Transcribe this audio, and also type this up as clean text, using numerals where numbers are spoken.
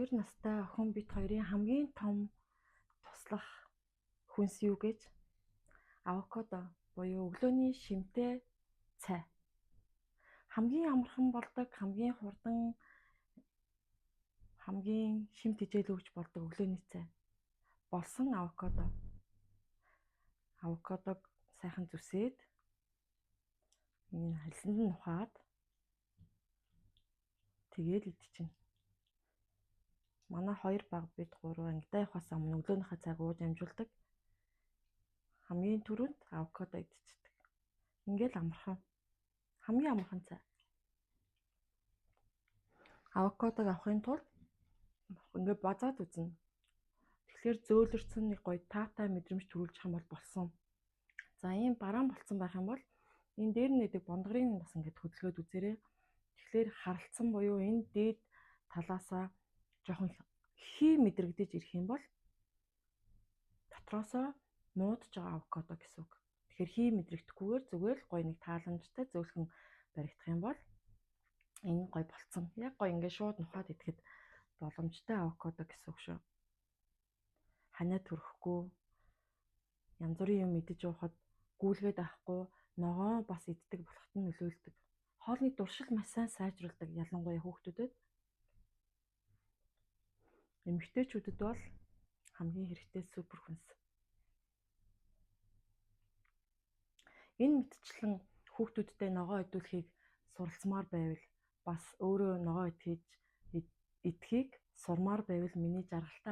2 настай охин бид хоёрын хамгийн том туслах хүнс юу гэж? Авокадо буюу өглөөний шимтэй цай. Хамгийн амархан болдог, хамгийн хурдан, хамгийн шимт хичээл өгч болдог өглөөний цай. Болсон авокадо. Авокадог сайхан зүсээд энэ хальсанд нь ухаад тэгээд идчихнэ. Манай 2 баг бид 3 ангидаа явахаас өмнө өглөөнийхөө цаг ууж амжуулдаг. Хамгийн түрүүнд авокадо идчихдэг. Ингээл амархан. Хамгийн амархан цай. Авокадог авахын тулд ингээд базаад үзнэ. Тэгэхээр зөөлрсөн нэг гоё таатай мэдрэмж төрүүлчих юм бол болсон. За ийм бараан болцсон байх юм бол энэ дээр нэдэг бондгорын бас ингээд хөдөлгөөд үзээрэй. Тэгэхээр харалцсан буюу энэ дээд талаасаа жоохон хий мэдрэгдэж ирэх юм бол дотроосоо нуудж байгаа авокадо гэсэн үг. Тэгэхээр хий мэдрэгдэхгүйгээр зүгээр л гоё нэг тааламжтай зөөлхөн баригдах юм бол энэ гоё болцсон. Яг гоё ингээд шууд нухаад идэхэд боломжтой авокадо гэсэн үг шүү. Ханаа төрөхгүй, янз бүрийн юм идэж явахад гүйлгээд авахгүй, ногоо бас иддэг болоход нь нөлөөлдөг. Хоолны дуршил маш сайн сайжруулдаг, ялангуяа хүүхдүүдэд. Эмэгтэйчүүдэд бол хамгийн хэрэгтэй супер хүнс. Энэ мэтчлэн хүүхдүүдтэй ногоо идүүлэхийг суралцмаар байвал бас өөрөө ногоо идэхийг сурмаар байвал миний жаргалтай